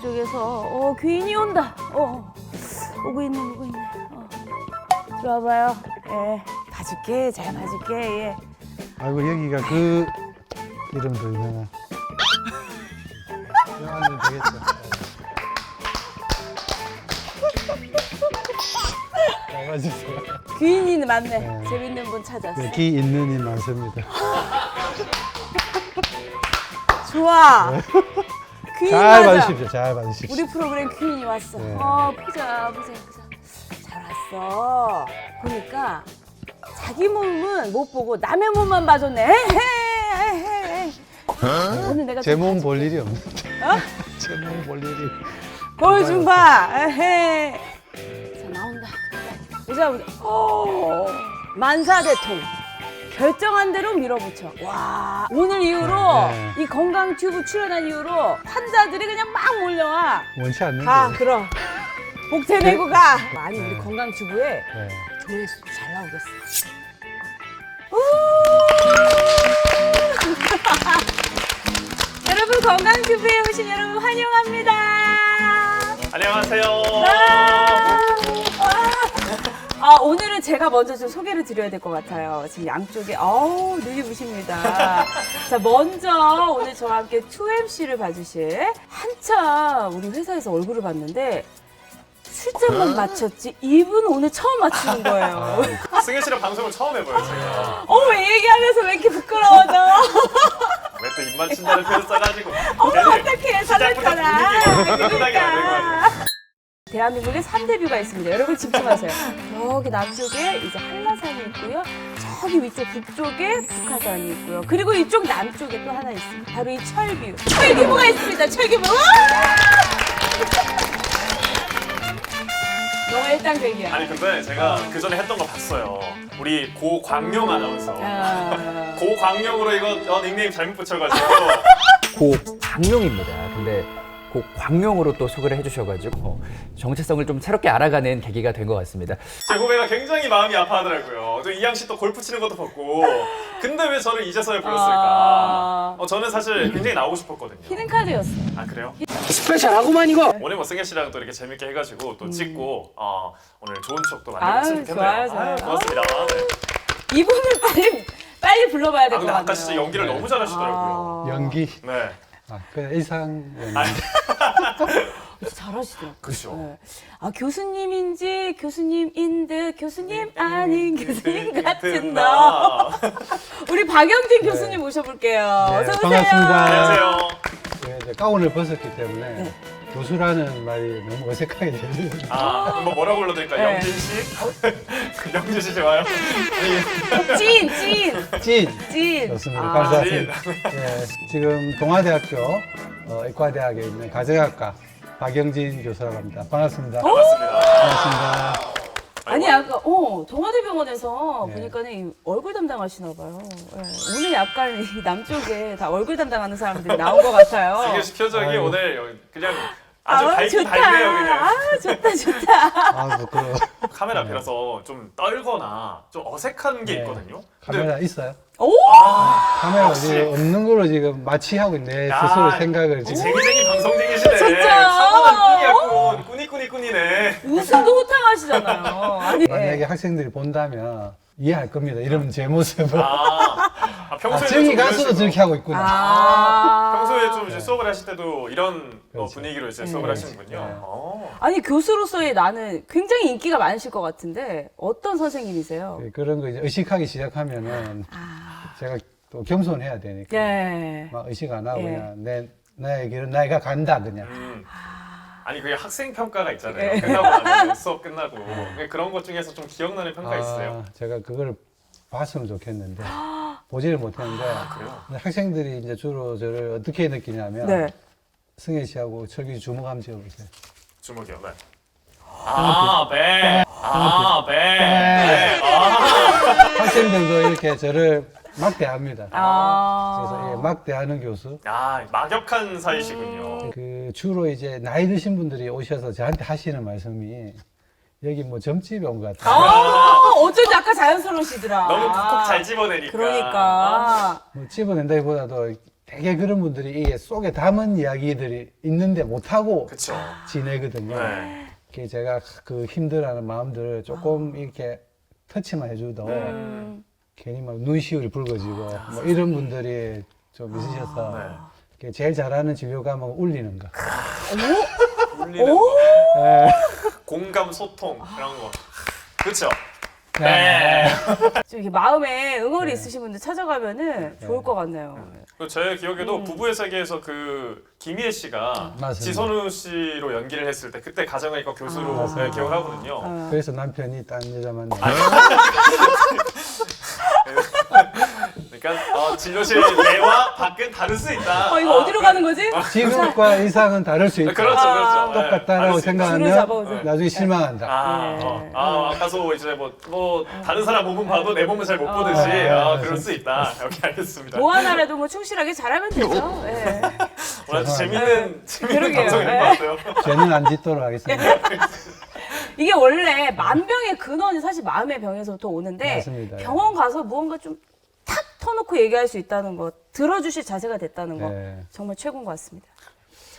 저쪽에서 귀인이 온다. 오고 있네. 들어와봐요. 예, 봐줄게. 잘 봐줄게. 예. 아이고 여기가 그 이름도 유명한. 명하면 되겠죠. 나와주세요. 귀인이 많네. 네. 재밌는 분 찾았어. 네, 기 있는 이 많습니다. 좋아. 귀인 잘 맞아. 봐주십시오. 잘 봐주십시오. 우리 프로그램 귀인이 왔어. 네. 보자. 잘 왔어. 보니까 자기 몸은 못 보고 남의 몸만 봐줬네. 에헤. 오늘 내가 제 몸 볼 일이 없는데. 어? 제 몸 볼 일이. 보여준 봐. 에헤. 자, 나온다. 보자. 만사대통. 결정한 대로 밀어붙여. 와, 오늘 이후로 네. 이 건강튜브 출연한 이후로 환자들이 그냥 막 몰려와. 원치 않는데. 그럼. 복채 내고 가. 아니, 우리 건강튜브에 네. 조회수 잘 나오겠어. 여러분, 건강튜브에 오신 여러분 환영합니다. 안녕하세요. 오늘은 제가 먼저 좀 소개를 드려야 될 것 같아요. 지금 양쪽에, 눈이 부십니다. 자, 먼저 오늘 저와 함께 2MC를 봐주실 한참 우리 회사에서 얼굴을 봤는데 슬쩍만 맞췄지 이분 오늘 처음 맞추는 거예요. 승현 씨랑 방송을 처음 해봐요, 제가. 왜 얘기하면서 왜 이렇게 부끄러워져? 왜 또 입만 친다는 표현 써가지고. 어떡해, 시작부터 분위기가 끝나게 만들고. 대한민국에 3대 뷰가 있습니다. 여러분 집중하세요. 저기 남쪽에 이제 한라산이 있고요. 저기 위쪽 북쪽에 북한산이 있고요. 그리고 이쪽 남쪽에 또 하나 있습니다. 바로 이 철뷰. 철기부가 있습니다. 철기부. 너무 일당백이야. 아니, 근데 제가 그 전에 했던 거 봤어요. 우리 고광용 아나운서. 고광용으로 이거 닉네임 잘못 붙여가지고. 고광용입니다. 근데 고광용으로 또 소개를 해주셔가지고 정체성을 좀 새롭게 알아가는 계기가 된 것 같습니다. 제 후배가 굉장히 마음이 아파하더라고요. 또 이양 씨 또 골프 치는 것도 봤고. 근데 왜 저를 이제서야 불렀을까? 저는 사실 굉장히 나오고 싶었거든요. 히든카드였어. 아, 그래요? 스페셜하고만 이거! 오늘 뭐 승현 씨랑 또 이렇게 재밌게 해가지고 또 찍고 오늘 좋은 추억도 만들었으면 좋겠네요. 좋아요. 고맙습니다. 네. 이분을 빨리 불러봐야 될 것 근데 같아요. 아까 진짜 연기를 너무 잘하시더라고요. 연기. 네. 그냥 일상 연기. 아니, 잘하시더라고요. 그렇죠. 네. 교수님인지 교수님인 듯 교수님 아닌 교수님 같은 너. 우리 박영진 교수님 모셔볼게요. 네, 어서 오세요. 반갑습니다. 안녕하세요. 네, 이제 가운을 벗었기 때문에 교수라는 말이 너무 어색하게 들려요. 뭐라고 불러드릴까요? 네. 영진 씨? 영진 씨 좋아요? 찐. 좋습니다. 아, 감사합니다. 네, 지금 동아대학교 의과대학에 있는 가정학과 박영진 교수라고 합니다. 반갑습니다. 반갑습니다. 반갑습니다. 아니 아까 동아대병원에서 네. 보니까는 얼굴 담당하시나 봐요. 네. 오늘 약간 이 남쪽에 다 얼굴 담당하는 사람들이 나온 것 같아요. 승현 씨 표정이 아이고. 오늘 그냥 아주 밝긴 밝네요, 그냥. 좋다. 아, 부끄러워. 카메라 앞이라서 좀 떨거나 좀 어색한 게 네. 있거든요. 카메라 있어요? 오! 카메라가 역시. 지금 없는 걸로 지금 마취하고 있네. 야, 스스로 생각을 지금. 쟁이쟁이 방송쟁이시네. 진짜. 사고가 꾸니꾸니꾸니네. 웃음도 호탕하시잖아요. 아니, 만약에 학생들이 본다면 이해할 겁니다. 이러면 제 모습을. 평소에 저기 좀 가서도 이런 저렇게 식으로. 하고 있구나. 평소에 좀 이제 수업을 하실 때도 이런 그렇죠. 분위기로 이제 수업을 하시는군요. 네. 아니 교수로서의 나는 굉장히 인기가 많으실 것 같은데 어떤 선생님이세요? 그런 거 이제 의식하기 시작하면은 제가 또 겸손해야 되니까. 네. 막 의식 안 하고 예. 그냥 나의 길은 나이가 간다 그냥. 아니 그게 학생 평가가 있잖아요. 예. 끝나고 나면 수업 끝나고 그런 것 중에서 좀 기억나는 평가 있어요? 제가 그걸 봤으면 좋겠는데 보지를 못했는데 그래요? 근데 학생들이 이제 주로 저를 어떻게 느끼냐면 네. 승혜 씨하고 철기 주먹 한번 지어보세요. 주먹이요, 네. 네. 학생들도 이렇게 저를 막대합니다. 아. 그래서 예, 막대하는 교수. 막역한 사이시군요. 그 주로 이제 나이 드신 분들이 오셔서 저한테 하시는 말씀이 여기 뭐 점집에 온 것 같아요. 어쩐지 아까 자연스러우시더라. 너무 콕콕 잘 집어내니까. 그러니까. 뭐 집어낸다기보다도 되게 그런 분들이 이게 속에 담은 이야기들이 있는데 못하고 그쵸. 지내거든요. 네. 그게 제가 그 힘들어하는 마음들을 조금 이렇게 터치만 해줘도 괜히 막 눈시울이 붉어지고 뭐 이런 분들이 좀 있으셔서 네. 그게 제일 잘하는 진료감은 울리는 거. 울리는 거. 네. 공감, 소통 이런 거. 그렇죠. 네. 네. 좀 이렇게 마음에 응어리 있으신 분들 찾아가면은 좋을 것 같네요. 제 기억에도 부부의 세계에서 그 김희애 씨가 맞습니다. 지선우 씨로 연기를 했을 때 그때 가정의과 교수로 네, 기억을 하거든요. 그래서 남편이 딴 여자 만나. 그러니까 진료실 내와 밖은 다를 수 있다. 이거 어디로 가는 거지? 지금과 이상은 다를 수 있다. 그렇죠, 그렇죠. 네, 똑같다라고 다를 수 있다. 줄을 생각하면 잡아오세요. 나중에 실망한다. 아까서 이제 뭐 다른 사람 몸은 봐도 내 몸은 잘 못 보듯이 그럴 수 있다. 이렇게 알겠습니다. 뭐 하나라도 뭐 충실하게 잘하면 되죠. 예. 오늘 아주 재밌는 그러게요. 방송인 것 네. 같아요. 죄는 안 짓도록 하겠습니다. 이게 원래 만병의 근원이 사실 마음의 병에서부터 오는데 맞습니다. 병원 가서 무언가 좀 탁 터놓고 얘기할 수 있다는 거, 들어주실 자세가 됐다는 거 네. 정말 최고인 것 같습니다.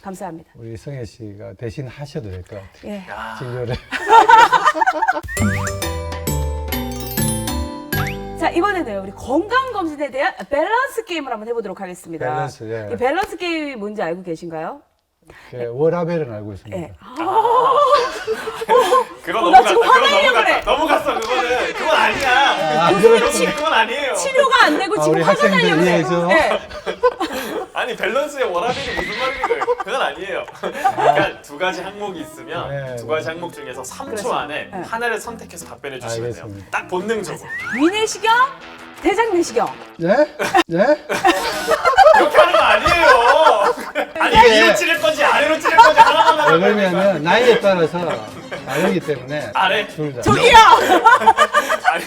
감사합니다. 우리 성혜 씨가 대신 하셔도 될 것 같아요. 예. 진료를. 자, 이번에는 우리 건강검진에 대한 밸런스 게임을 한번 해보도록 하겠습니다. 밸런스, 예. 이 밸런스 게임이 뭔지 알고 계신가요? 그 워라벨은 알고 있습니다. 예. 그거 나 지금 화내려고 넘어갔다. 그래. 넘어갔어. 그건 아니야. 그건 아니에요. 치료가 안 되고 지금 우리 화가 학생들 나려고 이해해줘. 예. 아니 밸런스의 워라벨이 무슨 말인가요? 그건 아니에요. 그러니까 두 가지 항목이 있으면 네, 두 가지 항목 중에서 3초 그렇죠. 안에 네. 하나를 선택해서 답변해 주시면 돼요. 알겠습니다. 딱 본능적으로. 위내시경, 대장내시경. 예? 예? 그렇게 하는 거 아니에요. 아니 위로 찌를 건지 아래로 찌를 건지 하나만 하는 왜 그러냐면 나이에 따라서 다르기 때문에 아래. 둘 다. 저기요! 아니,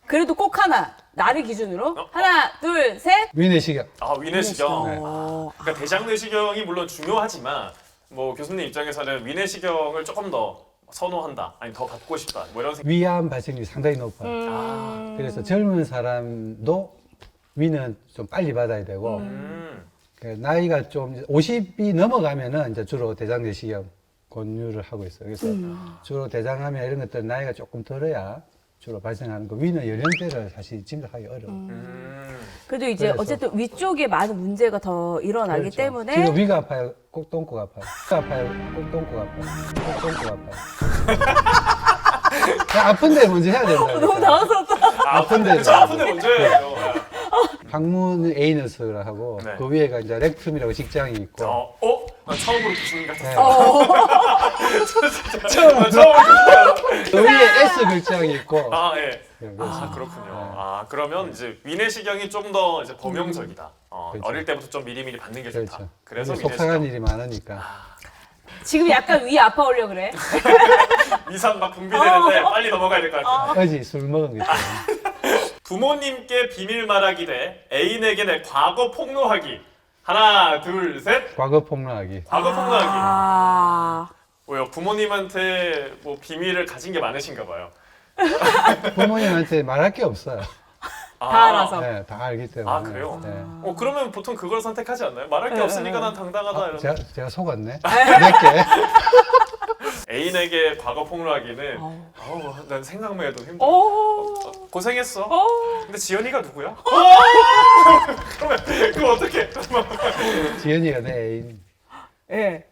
그래도 꼭 하나. 나를 기준으로. 하나, 둘, 셋. 위내시경. 위내시경. 네. 그러니까 대장내시경이 물론 중요하지만 뭐 교수님 입장에서는 위내시경을 조금 더 선호한다. 아니 더 받고 싶다. 뭐 이런 생각. 위암 발생률이 상당히 높아요. 그래서 젊은 사람도 위는 좀 빨리 받아야 되고 그 나이가 좀 50이 넘어가면은 이제 주로 대장내시경 권유를 하고 있어요. 그래서 주로 대장암이나 이런 것들은 나이가 조금 들어야 주로 발생하는 거. 위는 연령대를 사실 짐작하기 어려워. 그래도 이제 그래서. 어쨌든 위쪽에 많은 문제가 더 일어나기 그렇죠. 때문에 지금 위가 아파요. 꼭 똥꼬가 아파요. 위가 아파요. 꼭 똥꼬가 아파요. 꼭 똥꼬가 아파요. 그냥 아픈데 먼저 해야 된다. 너무 당황스럽다. 아픈데. 그쵸, 아픈데 먼저 해야죠. 항문 에이너스라 하고 네. 그 위에가 이제 렉툼이라고 직장이 있고 나 처음으로 교수님 같았어. 네. 처음으로 그 위에 S 글자이 있고 예. 그래서 그렇군요. 그러면 이제 위내시경이 좀 더 이제 범용적이다. 그렇죠. 어릴 때부터 좀 미리미리 받는 게 좋다. 그렇죠. 그래서 속상한 위내시경. 일이 많으니까 지금 약간 위 아파오려 그래. 위산 막 분비되는데 빨리 넘어가야 될 것 같아요. 어제 술 먹은 거 있잖아요. 부모님께 비밀 말하기 대 애인에게 내 과거 폭로하기. 하나, 둘, 셋. 과거 폭로하기. 과거 폭로하기. 아. 왜요? 부모님한테 뭐 비밀을 가진 게 많으신가 봐요. 부모님한테 말할 게 없어요. 다 알아서. 네, 다 알기 때문에. 그래요? 네. 그러면 보통 그걸 선택하지 않나요? 말할 게 없으니까 난 당당하다 이런. 제가 속았네. 몇 개. 애인에게 과거 폭로하기는 난 생각만 해도 힘들어. 고생했어. 근데 지연이가 누구야? 그러면 그거 어떻게? 지연이가 내 애인. 예.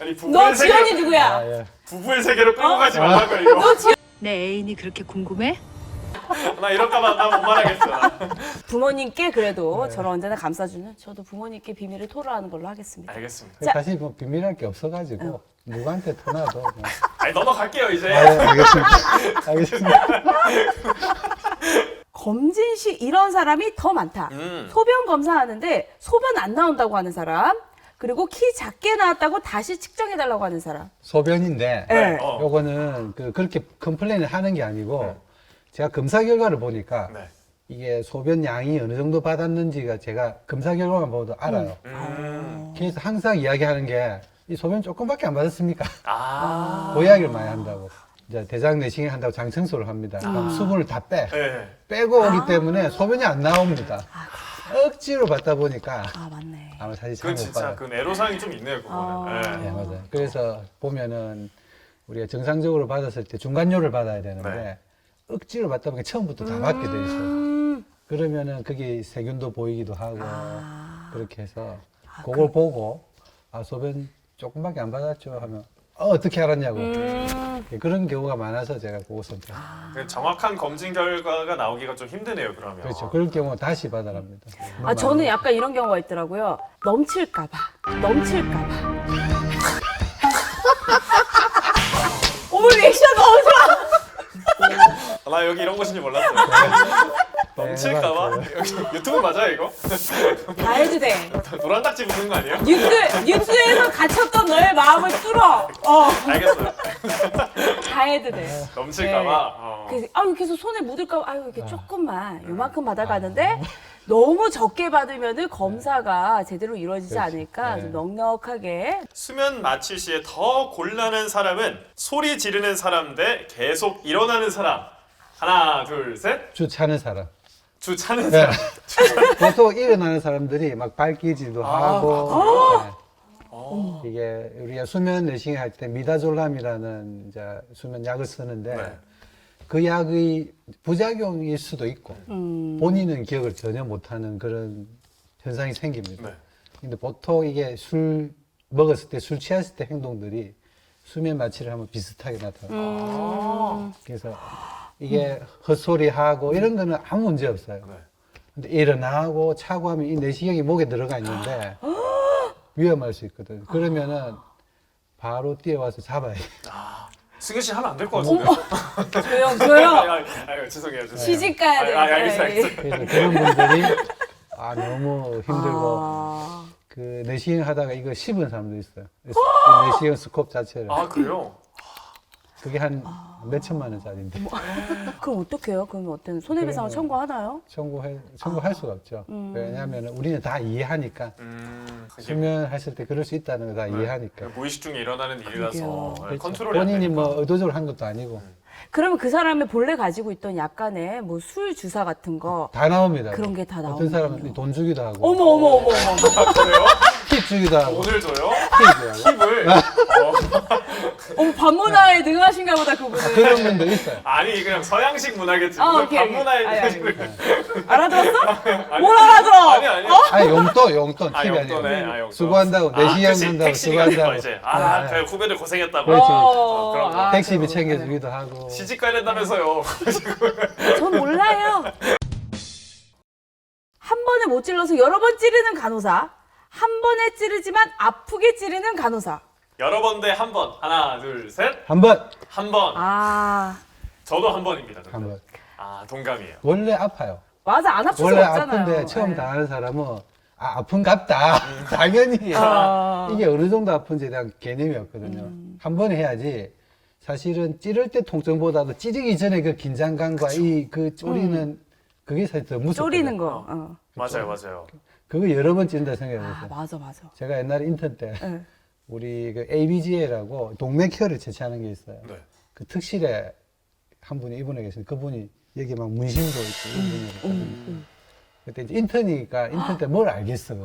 아니 너 부부의 지연이 세계 누구야? 아, 예. 부부의 세계로 끌고 가지 말라고 이거. 너 지연. 내 애인이 그렇게 궁금해? 나 이럴까봐 나 못 말하겠어. 부모님께 그래도 저를 언제나 감싸주는 저도 부모님께 비밀을 토로하는 걸로 하겠습니다. 알겠습니다. 자. 사실 뭐 비밀할 게 없어가지고 누구한테 터나도. 뭐. 아니 넘어갈게요 이제. 알겠습니다. 알겠습니다. 검진 시 이런 사람이 더 많다. 소변 검사하는데 소변 안 나온다고 하는 사람, 그리고 키 작게 나왔다고 다시 측정해달라고 하는 사람. 소변인데 네. 요거는 그렇게 컴플레인을 하는 게 아니고 제가 검사 결과를 보니까 네. 이게 소변 양이 어느 정도 받았는지가 제가 검사 결과만 보도 알아요. 그래서 항상 이야기하는 게 이 소변 조금밖에 안 받았습니까? 그 이야기를 많이 한다고. 이제 대장 내시경 한다고 장 청소를 합니다. 그럼 수분을 다 네. 빼고 오기 때문에 소변이 안 나옵니다. 억지로 받다 보니까 아, 맞네. 아마 사실 그건 잘못 진짜 받아요. 그 애로사항이 좀 있네요, 그거는. 네. 네, 맞아요. 그래서 보면은 우리가 정상적으로 받았을 때 중간료를 받아야 되는데 네. 억지로 받다 보니까 처음부터 다 받게 돼 있어요. 그러면은 그게 세균도 보이기도 하고 그렇게 해서 그걸 보고 아 소변 조금밖에 안 받았죠 하면 어떻게 알았냐고 그런 경우가 많아서 제가 그거 선택. 그 정확한 검진 결과가 나오기가 좀 힘드네요, 그러면. 그렇죠. 그런 경우 다시 받아랍니다. 아, 저는 약간 이런 경우가 있더라고요. 넘칠까봐. 어머, 리액션 너무 좋아. 나 여기 이런 곳인지 몰랐어요. 넘칠까봐? 여기 유튜브 맞아요, 이거? 다 해도 돼. 노란 딱지 붙는 거 아니에요? 뉴스에서 갇혔던 너의 마음을 뚫어. 알겠어요. 다 해도 돼. 넘칠까봐. 그래서 계속 손에 묻을까 봐 이렇게 조금만 요만큼 받아가는데 너무 적게 받으면은 검사가 제대로 이루어지지 않을까 좀 넉넉하게. 수면 마취 시에 더 곤란한 사람은 소리 지르는 사람 대 계속 일어나는 사람. 하나, 둘, 셋. 주 차는 사람. 주 차는 네. 사람. 보통 일어나는 사람들이 막 발기질도 하고 네. 이게 우리가 수면 내시경 할 때 미다졸람이라는 이제 수면 약을 쓰는데 네. 그 약의 부작용일 수도 있고 본인은 기억을 전혀 못하는 그런 현상이 생깁니다. 네. 근데 보통 이게 술 먹었을 때 술 취했을 때 행동들이 수면 마취를 하면 비슷하게 나타나요. 그래서 이게 헛소리하고 이런 거는 아무 문제 없어요. 네. 근데 일어나고 차고 하면 이 내시경이 목에 들어가 있는데 위험할 수 있거든. 그러면은 바로 뛰어와서 잡아야 돼. 승현 씨 하면 안 될 것 같은데요? 조용. 죄송해요. 시집 가야 돼. 알겠어요. 그래서 그런 분들이 너무 힘들고 그 내시경 하다가 이거 씹은 사람도 있어요. 이 내시경 스콥 자체를. 그래요? 그게 한 몇천만 원짜리인데 그럼 어떡해요? 그럼 어떤 손해배상을 청구하나요? 청구할 수가 없죠. 왜냐하면 우리는 다 이해하니까 수면했을 때 그럴 수 있다는 거 다 이해하니까. 무의식 중에 일어나는 일이라서 그렇죠. 컨트롤이 안 본인이 되니까. 뭐 의도적으로 한 것도 아니고 그러면 그 사람이 본래 가지고 있던 약간의 뭐 술 주사 같은 거 다 나옵니다. 그런 게 다 어떤 나오는군요. 사람은 돈 주기도 하고 어머. 그래요? 팁 주기도 하고 오늘 줘요? 팁 주기도 하고 팁을? 반문화에 능하신가 보다 그분은. 그런 분도 있어요. 아니 그냥 서양식 문화겠지. 오케이, 무슨 오케이. 반문화에 아니. 대해서 알아들었어? 뭘 알아들어? 아니. 용돈 팁이 용돈에 아니에요. 용돈. 수고한다고 내시경 한다고 택시비가 수고한다고 이제 그 후배들 고생했다고. 그렇지. 그런 거. 택시비 챙겨주기도 하고 시집 가야 된다면서요. 전 몰라요. 한 번에 못 찔러서 여러 번 찌르는 간호사. 한 번에 찌르지만 아프게 찌르는 간호사. 여러 번 대 한 번. 하나, 둘, 셋. 한 번. 한 번. 저도 한 번입니다. 한 번. 동감이에요. 원래 아파요. 맞아, 안 아플 원래 수가 없잖아요. 아픈데 처음 네. 당하는 사람은 아픈갑다. 당연히 이게 어느 정도 아픈지에 대한 개념이 없거든요. 한 번에 해야지. 사실은 찌를 때 통증보다도 찌르기 전에 그 긴장감과 이 그 쪼리는 그게 사실 더 무섭거든요. 쪼리는 거. 맞아요. 그거 여러 번 찌른다 생각해보세요. 맞아. 제가 옛날에 인턴 때 네. 우리 그 ABGA라고 동맥혈을 채취하는 게 있어요. 네. 그 특실에 한 분이 입원해 계시는데 그분이 여기 막 문신도 있고 이런 분이 있거든요. 그때 이제 인턴이니까 인턴 때 뭘 알겠어.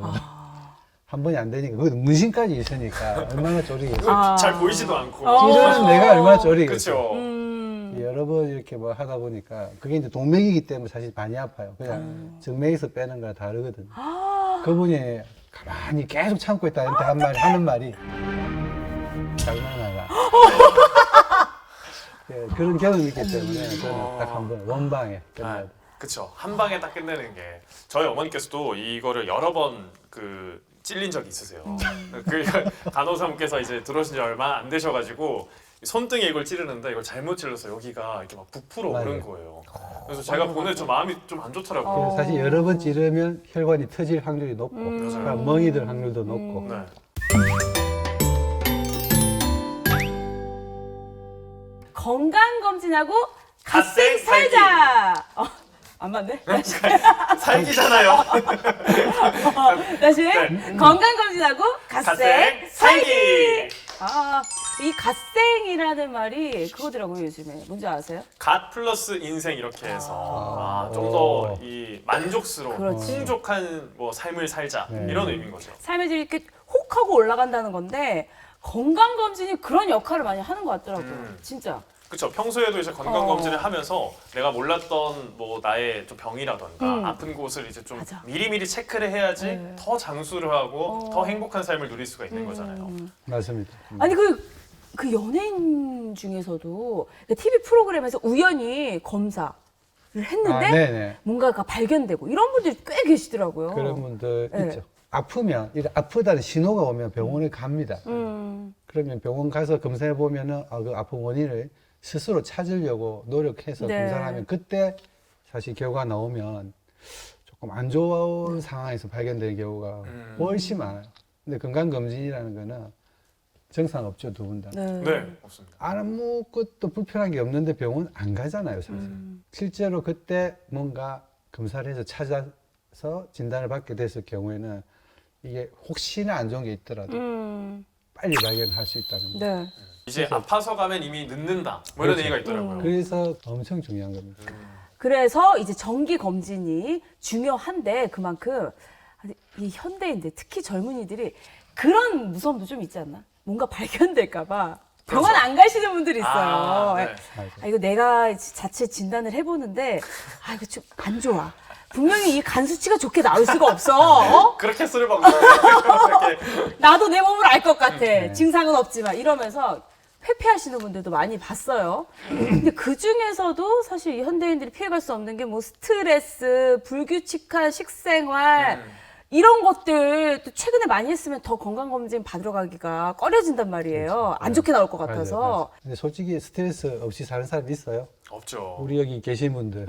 한 번이 안 되니까 거기도 문신까지 있으니까 얼마나 쪼리겠어. 잘 보이지도 않고. 찌르는 내가 얼마나 쪼리겠어. 그렇죠. 여러 번 이렇게 뭐 하다 보니까 그게 이제 동맥이기 때문에 사실 많이 아파요. 그냥 정맥에서 빼는 거랑 다르거든요. 그분이 가만히 계속 참고 있다 한테 하는 말이 장난하나. 예, 그런 경험이 있기 때문에 저는 딱 한 번 원방에 끝나요. 그쵸. 한 방에 딱 끝내는 게 저희 어머니께서도 이거를 여러 번 찔린 적이 있으세요. 그러니까 간호사분께서 이제 들어오신 지 얼마 안 되셔가지고 손등에 이걸 찌르는데 이걸 잘못 찔러서 여기가 이렇게 막 부풀어 오른 맞아요. 거예요. 그래서 제가 보내 좀 마음이 좀 안 좋더라고요. 그래서 사실 여러 번 찌르면 혈관이 터질 확률이 높고 그러니까 멍이 들 확률도 높고 네. 건강검진하고 갓생 갓생 살자. 안 맞네? 살기잖아요. 다시 건강검진하고 갓생 갓생 살기. 살기. 이 갓생이라는 말이 그거더라고요, 요즘에. 뭔지 아세요? 갓 플러스 인생 이렇게 해서 좀 오. 더 이 만족스러운 그렇지. 풍족한 뭐 삶을 살자 네. 이런 의미인 거죠. 삶의 질이 이렇게 혹 하고 올라간다는 건데 건강검진이 그런 역할을 많이 하는 것 같더라고요. 진짜. 그렇죠. 평소에도 이제 건강 검진을 하면서 내가 몰랐던 뭐 나의 좀 병이라던가 아픈 곳을 이제 좀 맞아. 미리미리 체크를 해야지 네. 더 장수를 하고 더 행복한 삶을 누릴 수가 있는 거잖아요. 맞습니다. 아니 그 연예인 중에서도 TV 프로그램에서 우연히 검사를 했는데 네네. 뭔가가 발견되고 이런 분들이 꽤 계시더라고요. 그런 분들 네. 있죠. 아프면, 이렇게 아프다는 신호가 오면 병원에 갑니다. 그러면 병원 가서 검사해 보면은 그 아픈 원인을 스스로 찾으려고 노력해서 네. 검사를 하면 그때 사실 결과가 나오면 조금 안 좋은 상황에서 발견되는 경우가 훨씬 많아요. 근데 건강검진이라는 거는 정상 없죠, 두 분 다. 네, 없습니다. 아무것도 불편한 게 없는데 병원 안 가잖아요, 사실. 실제로 그때 뭔가 검사를 해서 찾아서 진단을 받게 됐을 경우에는 이게 혹시나 안 좋은 게 있더라도 빨리 발견할 수 있다는 거예요. 네. 이제 아파서 가면 이미 늦는다. 뭐 이런 그렇죠. 얘기가 있더라고요. 그래서 엄청 중요한 겁니다. 그래서 이제 정기 검진이 중요한데 그만큼 이 현대인들 특히 젊은이들이 그런 무서움도 좀 있지 않나? 뭔가 발견될까봐 병원 안 가시는 분들이 있어요. 아, 네. 아, 이거 내가 자체 진단을 해보는데 아 이거 좀 안 좋아. 분명히 이 간 수치가 좋게 나올 수가 없어. 어? 그렇게 쓸 방법이 이렇게 나도 내 몸을 알 것 같아. 증상은 없지만 이러면서 회피하시는 분들도 많이 봤어요. 근데 그 중에서도 사실 이 현대인들이 피해갈 수 없는 게 뭐 스트레스, 불규칙한 식생활 이런 것들 또 최근에 많이 했으면 더 건강검진 받으러 가기가 꺼려진단 말이에요. 안 좋게 나올 것 같아서. 맞아요. 근데 솔직히 스트레스 없이 사는 사람 있어요? 없죠. 우리 여기 계신 분들.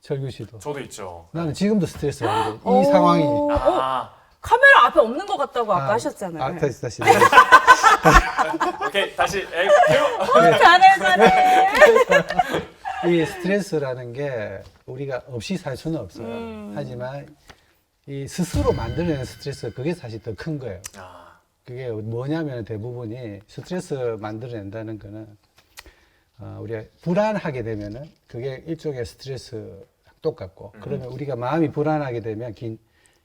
철규 씨도. 저도 있죠. 나는 지금도 스트레스 받는데 이 상황이. 아, 카메라 앞에 없는 것 같다고 아까 하셨잖아요. 아, 다시. 오케이 다시 큐. 잘해. 이 스트레스라는 게 우리가 없이 살 수는 없어요. 하지만 이 스스로 만들어내는 스트레스 그게 사실 더 큰 거예요. 아, 그게 뭐냐면 대부분이 스트레스 만들어낸다는 거는 우리가 불안하게 되면은 그게 일종의 스트레스 똑같고 그러면 우리가 마음이 불안하게 되면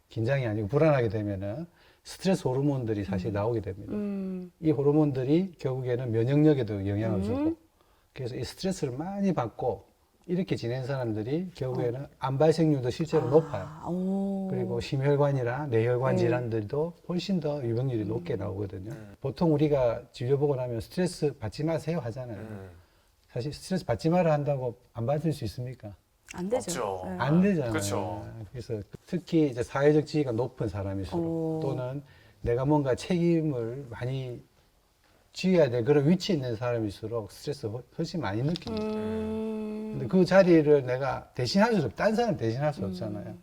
긴장이 아니고 불안하게 되면은 스트레스 호르몬들이 사실 나오게 됩니다. 이 호르몬들이 결국에는 면역력에도 영향을 주고 그래서 이 스트레스를 많이 받고 이렇게 지낸 사람들이 결국에는 암 발생률도 실제로 높아요. 오. 그리고 심혈관이나 뇌혈관 질환들도 훨씬 더 유병률이 높게 나오거든요. 보통 우리가 진료보고 나면 스트레스 받지 마세요 하잖아요. 사실 스트레스 받지 마라 한다고 안 받을 수 있습니까? 안 되죠. 없죠. 네. 안 되잖아요. 그렇죠. 그래서 특히 이제 사회적 지위가 높은 사람일수록 또는 내가 뭔가 책임을 많이 지어야 될 그런 위치에 있는 사람일수록 스트레스 훨씬 많이 느낍니다. 근데 그 자리를 내가 대신할 수 없, 딴 사람 대신할 수 없잖아요.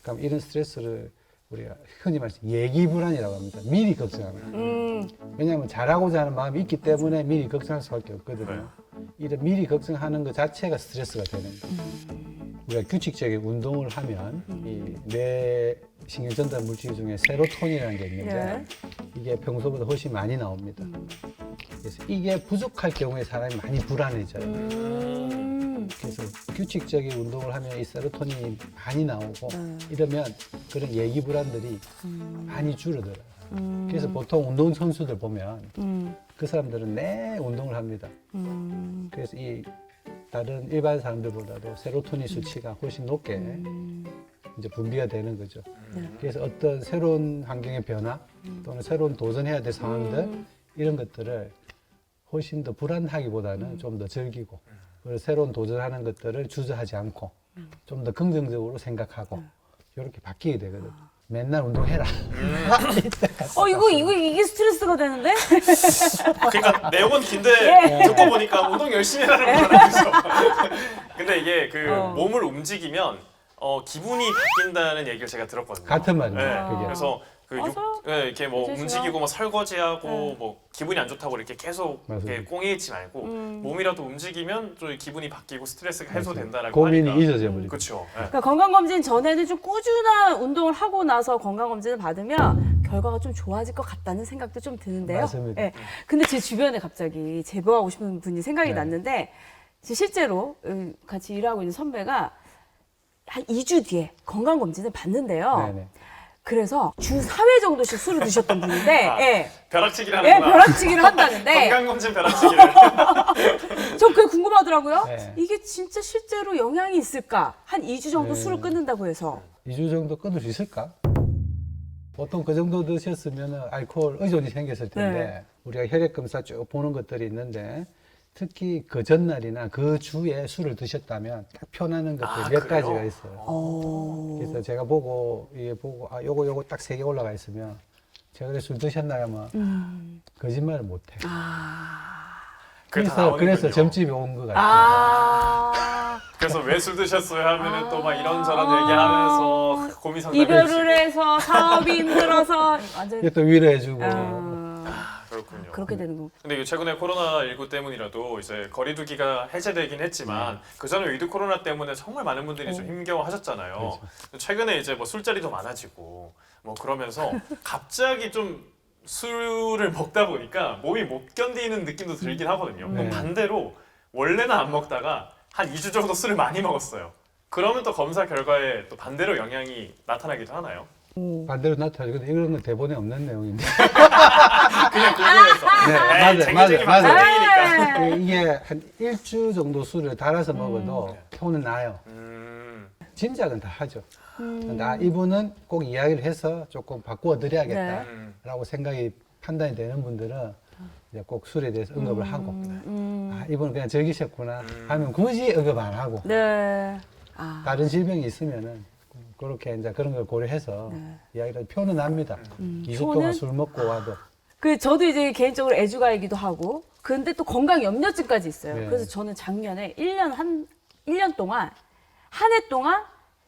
그럼 이런 스트레스를 우리가 흔히 말해서 예기불안이라고 합니다. 미리 걱정하는. 왜냐하면 잘하고자 하는 마음이 있기 때문에 미리 걱정할 수밖에 없거든요. 이런 미리 걱정하는 것 자체가 스트레스가 되는 거예요. 우리가 규칙적인 운동을 하면 이 뇌 신경전달 물질 중에 세로토닌이라는 게 있는데 네. 이게 평소보다 훨씬 많이 나옵니다. 그래서 이게 부족할 경우에 사람이 많이 불안해져요. 그래서 규칙적인 운동을 하면 이 세로토닌이 많이 나오고 이러면 그런 예기 불안들이 많이 줄어들어요. 그래서 보통 운동선수들 보면 그 사람들은 매 운동을 합니다. 그래서 이 다른 일반 사람들보다도 세로토닌 수치가 훨씬 높게 이제 분비가 되는 거죠. 그래서 어떤 새로운 환경의 변화 또는 새로운 도전해야 될 상황들 이런 것들을 훨씬 더 불안하기보다는 좀 더 즐기고 그리고 새로운 도전하는 것들을 주저하지 않고 좀 더 긍정적으로 생각하고 이렇게 바뀌게 되거든요. 맨날 운동해라. 이게 스트레스가 되는데? 그러니까 내용은 긴데 듣고 보니까 운동 열심히 해라는 거잖아요. 그죠? 근데 이게 그 몸을 움직이면 기분이 바뀐다는 얘기를 제가 들었거든요. 같은 말이에요. 네. 그게. 그래서 그 맞아요. 네, 이렇게 뭐 굉장히 움직이고 뭐 설거지하고 네. 뭐 기분이 안 좋다고 이렇게 계속 맞아요. 이렇게 꽁에 있지 말고 몸이라도 움직이면 좀 기분이 바뀌고 스트레스가 해소된다라고 고민이 하니까. 잊어져 버리고. 그렇죠. 네. 그러니까 건강검진 전에는 좀 꾸준한 운동을 하고 나서 건강검진을 받으면 결과가 좀 좋아질 것 같다는 생각도 좀 드는데요. 맞습니다. 예. 근데 제 주변에 갑자기 제보하고 싶은 분이 생각이 네. 났는데 실제로 같이 일하고 있는 선배가 한 2주 뒤에 건강검진을 받는데요. 네네. 그래서 주 4회 정도씩 술을 드셨던 분인데 아, 예. 벼락치기를 예, 하는구나. 벼락치기를 한다는데 건강검진 벼락치기를. 전 그게 궁금하더라고요. 네. 이게 진짜 실제로 영향이 있을까? 한 2주 정도 네. 술을 끊는다고 해서. 2주 정도 끊을 수 있을까? 보통 그 정도 드셨으면 알코올 의존이 생겼을 텐데 네. 우리가 혈액 검사 쭉 보는 것들이 있는데 특히 그 전날이나 그 주에 술을 드셨다면 딱 표나는 것들이 아, 몇 그래요? 가지가 있어요. 그래서 제가 보고 이게 보고 아 요거 딱 3개 올라가 있으면 최근에 술 드셨나요? 뭐 거짓말을 못 해요. 그게 다 그래서 나오는군요. 점집이 온 것 같아요. 아. 그래서 왜 술 드셨어요 하면은 또 막 이런저런 얘기하면서 고민 상담해 이별을 주시고. 해서 사업이 힘들어서 완전 이게 또 위로해주고 그렇군요. 그렇게 되는 거. 근데 이게 최근에 코로나19 때문이라도 이제 거리두기가 해제되긴 했지만 그 전에 위드 코로나 때문에 정말 많은 분들이 좀 힘겨워하셨잖아요. 최근에 이제 뭐 술자리도 많아지고 뭐 그러면서 갑자기 좀 술을 먹다 보니까 몸이 못 견디는 느낌도 들긴 하거든요. 네. 반대로 원래는 안 먹다가 한 2주 정도 술을 많이 먹었어요. 그러면 또 검사 결과에 또 반대로 영향이 나타나기도 하나요? 반대로 나타나죠. 근데 이런 건 대본에 없는 내용인데 그냥 궁금해서. 네, 에이, 맞아요, 쟁이쟁이 맞아요. 방송쟁이니까. 네. 이게 한 1주 정도 술을 달아서 먹어도 표는 나요. 진작은 다 하죠. 나 이분은 꼭 이야기를 해서 조금 바꾸어 드려야겠다라고 생각이 판단이 되는 분들은 이제 꼭 술에 대해서 언급을 하고 아, 이분은 그냥 즐기셨구나 하면 굳이 언급 안 하고 네. 아. 다른 질병이 있으면은 그렇게 이제 그런 걸 고려해서 이야기를 표는 납니다. 2주 동안 표는? 술 먹고 와도 그 저도 이제 개인적으로 애주가이기도 하고 근데 또 건강 염려증까지 있어요. 네. 그래서 저는 작년에 1년 동안 한 해 동안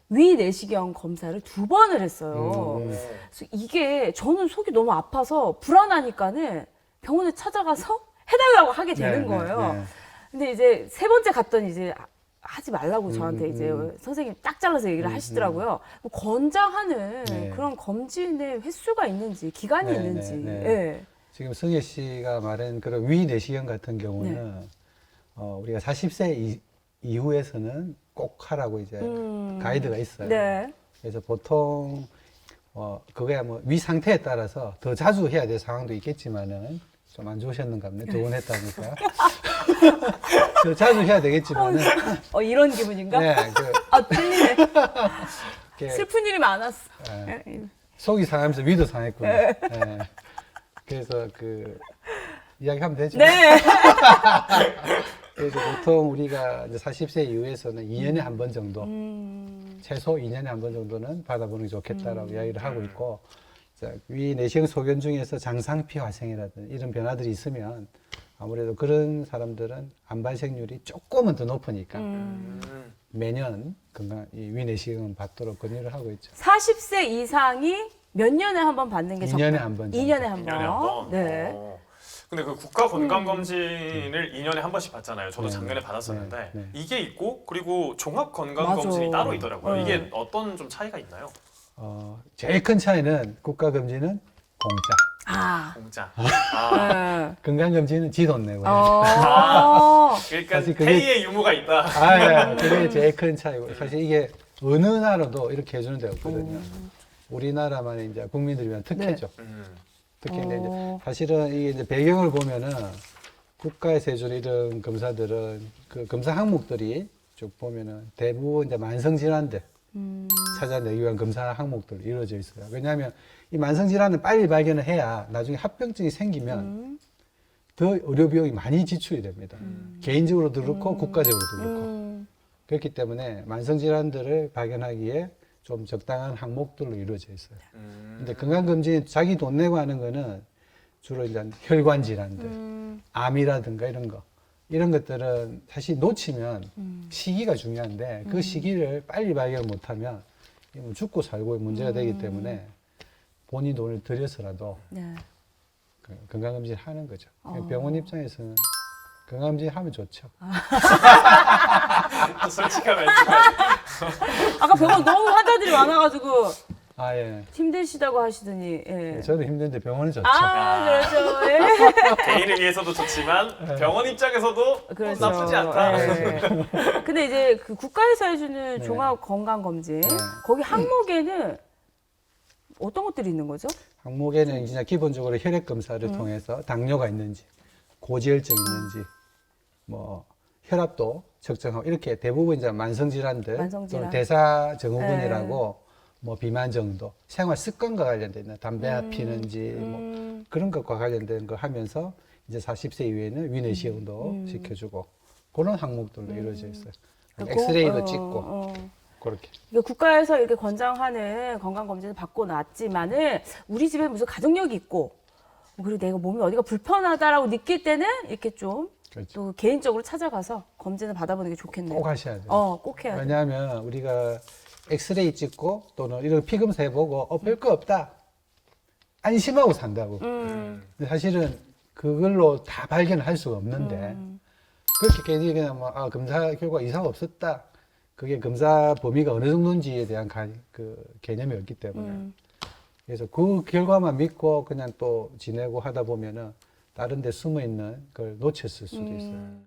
위 내시경 검사를 2번을 했어요. 그래서 이게 저는 속이 너무 아파서 불안하니까는 병원에 찾아가서 해달라고 하게 되는 네, 거예요. 네, 네. 근데 이제 3번째 갔더니 이제 하지 말라고 저한테 이제 선생님 딱 잘라서 얘기를 하시더라고요. 뭐 권장하는 네. 그런 검진의 횟수가 있는지 기간이 네, 있는지. 네, 네. 예. 지금 성혜 씨가 말한 그런 위 내시경 같은 경우는 우리가 40세 이후에서는 꼭 하라고 이제 가이드가 있어요. 네. 그래서 보통 그거야 뭐 위 상태에 따라서 더 자주 해야 될 상황도 있겠지만은 좀 안 좋으셨는가 보네. 2번 했다니까. 더 자주 해야 되겠지만은 이런 기분인가? 네, 그, 아, 틀리네. 이렇게, 슬픈 일이 많았어. 속이 상하면서 위도 상했군요. 네. 그래서 그 이야기하면 되죠. 네. 그래서 보통 우리가 이제 40세 이후에서는 2년에 한 번 정도, 최소 2년에 한 번 정도는 받아보는 게 좋겠다라고 이야기를 하고 있고, 자, 위 내시경 소견 중에서 장상피 화생이라든지 이런 변화들이 있으면 아무래도 그런 사람들은 암 발생률이 조금은 더 높으니까 매년 건강 위 내시경은 받도록 권유를 하고 있죠. 40세 이상이 몇 년에 한 번 받는 게 2년에 한 번 정도. 2년에 한 2년에 한 번. 네. 근데 그 국가 건강 검진을 2년에 한 번씩 받잖아요. 저도 네. 작년에 받았었는데 네. 네. 이게 있고 그리고 종합 건강 맞아. 검진이 따로 있더라고요. 네. 이게 어떤 좀 차이가 있나요? 제일 큰 차이는 국가검진은 공짜, 아. 공짜. 네. 건강검진은 지 돈 내고. 그러니까 사실 그게- 페이의 유무가 있다. 아, 예. 그게 제일 큰 차이고. 사실 이게 어느 나라도 이렇게 해주는 데가 없거든요. 우리나라만 이제 국민들이 위한 특혜죠. 특혜인데 이제 사실은 이게 이제 배경을 보면은 국가에서 해주는 이런 검사들은 그 검사 항목들이 쭉 보면은 대부분 이제 만성질환들 찾아내기 위한 검사 항목들로 이루어져 있어요. 왜냐하면 이 만성질환을 빨리 발견을 해야 나중에 합병증이 생기면 더 의료 비용이 많이 지출이 됩니다. 개인적으로도 그렇고 국가적으로도 그렇고. 그렇기 때문에 만성질환들을 발견하기에 좀 적당한 항목들로 이루어져 있어요. 근데 건강검진 자기 돈 내고 하는 거는 주로 이제 혈관 질환들, 암이라든가 이런 거. 이런 것들은 사실 놓치면 시기가 중요한데 그 시기를 빨리 발견 못하면 죽고 살고의 문제가 되기 때문에 본인 돈을 들여서라도 네. 건강검진을 하는 거죠. 병원 입장에서는 건강검진 하면 좋죠. 솔직한 멘트까지. 아까 병원 너무 환자들이 많아가지고 아, 예. 힘드시다고 하시더니. 예. 저도 힘든데 병원은 좋죠. 아, 그렇죠. 예. 개인을 위해서도 좋지만 병원 입장에서도 그렇죠. 나쁘지 않다. 예. 근데 이제 그 국가에서 해주는 네. 종합 건강 검진 네. 거기 항목에는 어떤 것들이 있는 거죠? 항목에는 진짜 기본적으로 혈액 검사를 통해서 당뇨가 있는지, 고지혈증 있는지, 뭐 혈압도 측정하고 이렇게 대부분 이제 만성 질환들, 만성질환. 또는 대사 증후군이라고 뭐 비만 정도, 생활 습관과 관련된 있는 담배 피는지 뭐 그런 것과 관련된 거 하면서 이제 40세 이후에는 위내 시험도 시켜주고 그런 항목들로 이루어져 있어요. 엑스레이도 찍고 그렇게. 이게 국가에서 이렇게 권장하는 건강검진을 받고 났지만은 우리 집에 무슨 가족력이 있고 그리고 내가 몸이 어디가 불편하다라고 느낄 때는 이렇게 좀 또 그렇죠. 개인적으로 찾아가서 검진을 받아보는 게 좋겠네요. 꼭 하셔야 돼요. 꼭 해야 돼. 왜냐하면 우리가 엑스레이 찍고 또는 이런 피검사 해보고 별거 없다. 안심하고 산다고. 근데 사실은 그걸로 다 발견할 수가 없는데 그렇게 괜히 그냥 뭐, 검사 결과 이상 없었다. 그게 검사 범위가 어느 정도인지에 대한 그 개념이 없기 때문에. 그래서 그 결과만 믿고 그냥 또 지내고 하다 보면은 다른 데 숨어 있는 걸 놓쳤을 수도 있어요.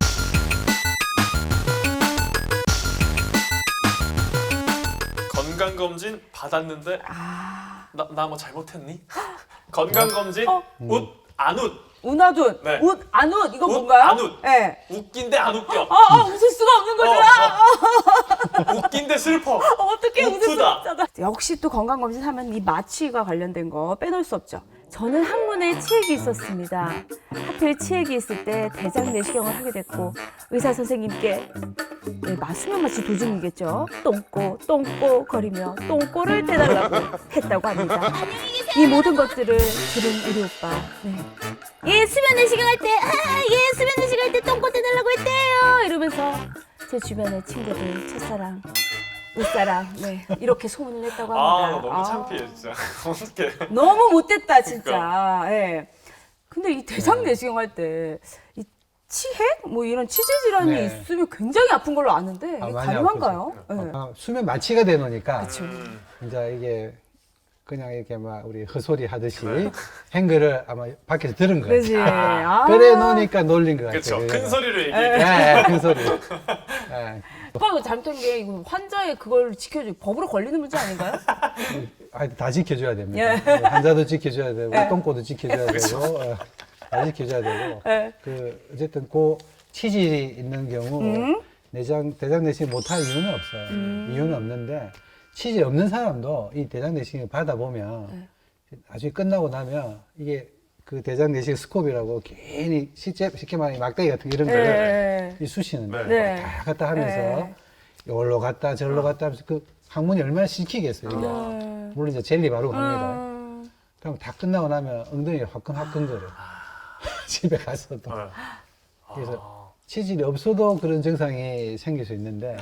건강검진 받았는데 나 뭐 잘못했니? 건강검진 웃 안 웃. 운하둔, 네. 웃, 안 웃, 이거 웃, 뭔가요? 안 웃. 네. 웃긴데 안 웃겨. 웃을 수가 없는 거잖아. 웃긴데 슬퍼. 어떻게 웃을 수 우프다. 없잖아. 역시 또 건강검진 하면 이 마취와 관련된 거 빼놓을 수 없죠. 저는 학문에 치액이 있었습니다. 하필 치액이 있을 때 대장 내시경을 하게 됐고 의사 선생님께 수면 마취 도중이겠죠. 똥꼬 거리며 똥꼬를 떼달라고 했다고 합니다. 이 모든 것들을 들은 우리 오빠. 네. 예, 수면 내시경 할 때, 수면 내시경 할 때 똥꼬 떼달라고 했대요. 이러면서 제 주변의 친구들, 첫사랑, 웃사랑, 네, 이렇게 소문을 냈다고 합니다. 너무 창피해 진짜. 어떡해. 너무 못됐다, 진짜. 예. 근데 이 대장 내시경 할 때, 이 치핵? 뭐 이런 치질 질환이 네. 있으면 굉장히 아픈 걸로 아는데, 이게 많이 가능한가요? 아프죠. 예. 수면 마취가 되놓으니까 그쵸. 이제 이게 그냥 이렇게 막 우리 헛소리 하듯이 행거를 아마 밖에서 들은 거예요. 그지. 그래 놓으니까 놀린 것 그렇죠. 같아요. 큰 소리로 얘기해. 예, 큰 소리. 예. 오빠 이거 잘못한 게 이거 환자의 그걸 지켜주고 법으로 걸리는 문제 아닌가요? 다 지켜줘야 됩니다. 예. 환자도 지켜줘야 되고 예. 똥꼬도 지켜줘야 되고 다 지켜줘야 되고 예. 어쨌든 그 치질이 있는 경우 대장 내시경 못할 이유는 없어요. 이유는 없는데 치질 없는 사람도 이 대장 내시경을 받아보면 나중에 끝나고 나면 이게 그 대장 내시경 스코프라고 괜히 쉽게 말하면 막대기 같은 이런 거를 쑤시는데 네. 다 갔다 하면서 여기로 갔다 저기로 갔다 하면서 그 항문이 얼마나 시키겠어요. 이게. 물론 이제 젤리 바르고 합니다. 그럼 다 끝나고 나면 엉덩이가 화끈화끈거려. 집에 가서도. 그래서 치질이 없어도 그런 증상이 생길 수 있는데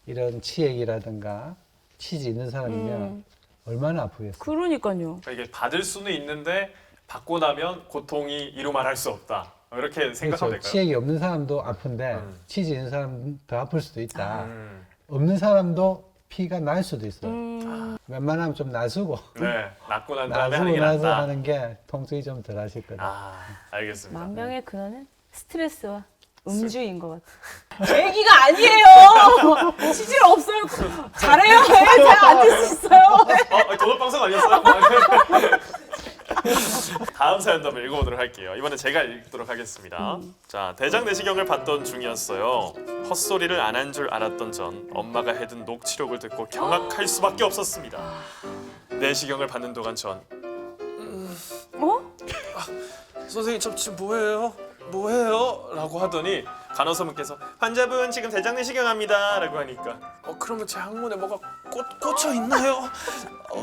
이런 치액이라든가 치질 있는 사람이면 얼마나 아프겠어요. 그러니까요. 그러니까 이게 받을 수는 있는데 받고 나면 고통이 이루 말할 수 없다. 이렇게 생각하면 그렇죠. 될까요? 치액이 없는 사람도 아픈데 치질 있는 사람은 더 아플 수도 있다. 음. 없는 사람도 피가 날 수도 있어요. 웬만하면 좀 나수고 네, 낫고 난 다음에 하는 나수고 게 나서 낫다. 하는 게 통증이 좀 덜 하실 거다. 알겠습니다. 만병의 근원은 스트레스와 음주인 것 같아요. 얘기가 아니에요. 치질 없어요. 잘해요. 잘 앉을 수 있어요. 도덕 방송 아니었어요? 다음 사연도 한번 읽어보도록 할게요. 이번엔 제가 읽도록 하겠습니다. 자, 대장 내시경을 받던 중이었어요. 헛소리를 안 한 줄 알았던 전 엄마가 해둔 녹취록을 듣고 경악할 수밖에 없었습니다. 내시경을 받는 동안 전 선생님 저 지금 뭐해요? 뭐해요? 라고 하더니 간호사분께서 환자분 지금 대장 내시경합니다 라고 하니까 그러면 제 항문에 뭐가 꽂혀 있나요?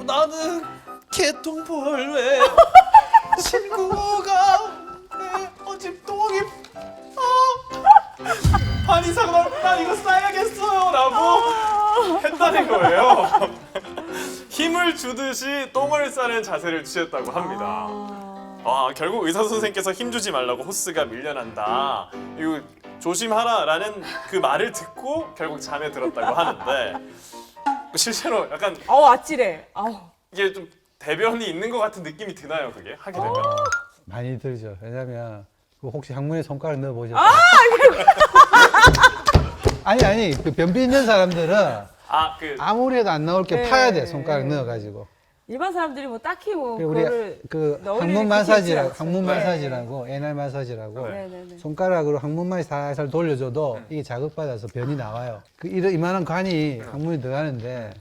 나는 개똥벌레 친구가 내 어집동이 반 이상 난 이거 싸야겠어요 라고 했다는 거예요. 힘을 주듯이 똥을 싸는 자세를 취했다고 합니다. 결국 의사 선생님께서 힘주지 말라고 호스가 밀려난다. 이거 조심하라라는 그 말을 듣고 결국 잠에 들었다고 하는데 실제로 약간 아찔해. 이게 좀 대변이 있는 것 같은 느낌이 드나요? 그게 하게 되면? 많이 들죠. 왜냐면 그 혹시 항문에 손가락 넣어 보셨어요? 아니 그 변비 있는 사람들은 아무리 해도 안 나올 게 네. 파야 돼. 손가락 넣어가지고. 일반 사람들이 뭐 딱히 뭐 그리고 우리 그거를 그 넣을 항문 일이 마사지라고, 그렇게 항문 있지 않죠. 마사지라고, 애날 마사지라고. 네네네. 손가락으로 항문만 살살 돌려줘도 이게 자극받아서 변이 나와요. 그 이만한 관이 항문에 들어가는데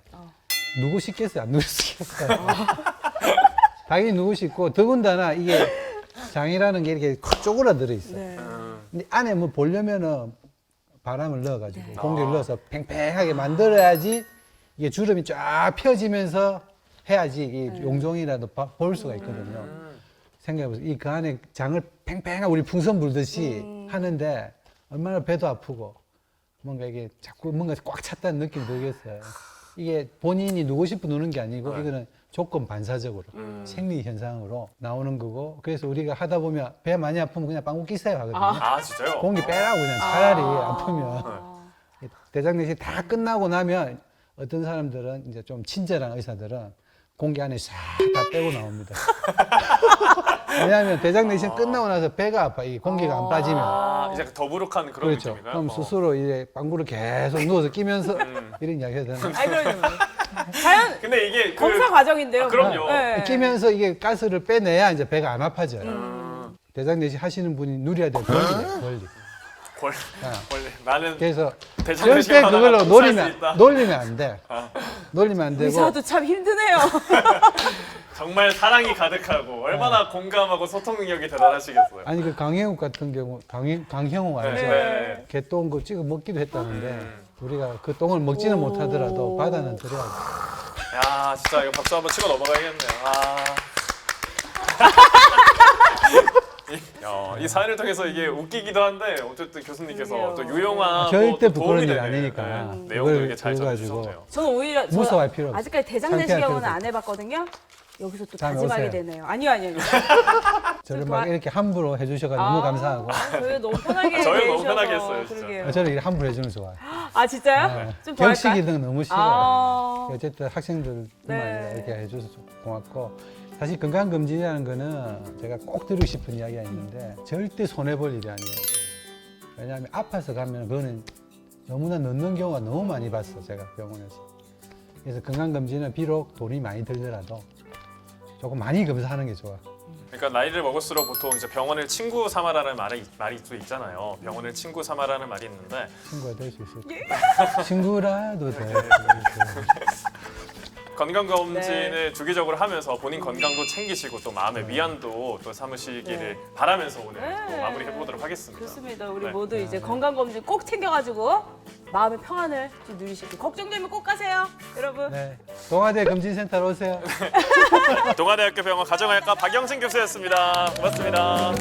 누구 씻겠어요? 안 누구 씻겠어요? 당연히 누구 씻고 더군다나 이게 장이라는 게 이렇게 쪼그라들어 있어요. 네. 근데 안에 뭐 보려면은 바람을 넣어가지고 공기를 넣어서 팽팽하게 만들어야지 이게 주름이 쫙 펴지면서 해야지 이 용종이라도 볼 수가 있거든요. 생각해보세요. 이 그 안에 장을 팽팽하게 우리 풍선 불듯이 하는데 얼마나 배도 아프고 뭔가 이게 자꾸 뭔가 꽉 찼다는 느낌이 들겠어요. 이게 본인이 누고 싶어 누는 게 아니고 이거는 조건 반사적으로 생리 현상으로 나오는 거고 그래서 우리가 하다 보면 배 많이 아프면 그냥 빵꾸 끼세요 하거든요. 진짜요? 공기 빼라고 그냥 차라리 아프면 대장 내시 다 끝나고 나면 어떤 사람들은 이제 좀 친절한 의사들은 공기 안에 싹 다 빼고 나옵니다. 왜냐하면 대장 내시 끝나고 나서 배가 아파. 이 공기가 안 빠지면. 이제 더부룩한 그런 그렇죠. 느낌인가요? 그럼 스스로 이제 빵구를 계속 누워서 끼면서 이런 이야기 해야 되나? 그럼요. 자연 근데 이게 검사 과정인데요. 그럼요. 네. 끼면서 이게 가스를 빼내야 이제 배가 안 아파져요. 대장 내시 하시는 분이 누려야 될 권리예요, 권리. 원래 나는 그래서 대장 절대 내시가 그걸로 하다가 복수할 수 있다. 놀리면 안 돼. 놀리면 안 되고. 의사도 참 힘드네요. 정말 사랑이 가득하고 얼마나 공감하고 소통 능력이 대단하시겠어요. 아니 그 강형욱 같은 경우 강형욱 알죠? 네. 개똥 그 찍어 먹기도 했다는데 우리가 그 똥을 먹지는 못하더라도 바다는 들어야 돼. 야 진짜 이거 박수 한번 치고 넘어가야겠네요. 이 사연을 통해서 이게 웃기기도 한데 어쨌든 교수님께서 또 유용한 절대 또 부끄러운 도움이 일 되는, 아니니까. 내용들 그걸 이렇게 잘 들어가지고. 전해주셨네요. 저는 오히려 무서워할 필요 없어. 아직까지 대장 상쾌할 내시경은 필요도 안 해봤거든요. 여기서 또 다음에 다짐하게 오세요. 되네요. 아니요. 저를 좀 막 도와- 이렇게 함부로 해주셔가지고 너무 감사하고 저희 너무 편하게 저희 너무 해주셔서 편하게 했어요, 진짜. 그러게요. 저를 이렇게 함부로 해주는 거 좋아요. 진짜요? 좀 더 격식 할까요? 이등 너무 싫어요. 아, 어쨌든 학생들만 네. 이렇게 해줘서 고맙고 사실 건강검진이라는 거는 제가 꼭 드리고 싶은 이야기가 있는데 절대 손해볼 일이 아니에요. 왜냐하면 아파서 가면 그거는 너무나 넣는 경우가 너무 많이 봤어 제가 병원에서. 그래서 건강검진은 비록 돈이 많이 들더라도 조금 많이 검사하는 게 좋아. 그러니까 나이를 먹을수록 보통 이제 병원을 친구 삼아라는 말이 또 있잖아요. 병원을 친구 삼아라는 말이 있는데 친구가 될 수 있을까? 친구라도 돼. 건강검진을 주기적으로 하면서 본인 건강도 챙기시고 또 마음의 위안도 또 삼으시기를 바라면서 오늘 또 마무리해보도록 하겠습니다. 좋습니다. 우리 네. 모두 이제 건강검진 꼭 챙겨가지고 마음의 평안을 좀 누리시고 걱정되면 꼭 가세요, 여러분. 네. 동아대 검진센터로 오세요. 동아대학교 병원 가정의학과 박영진 교수였습니다. 고맙습니다.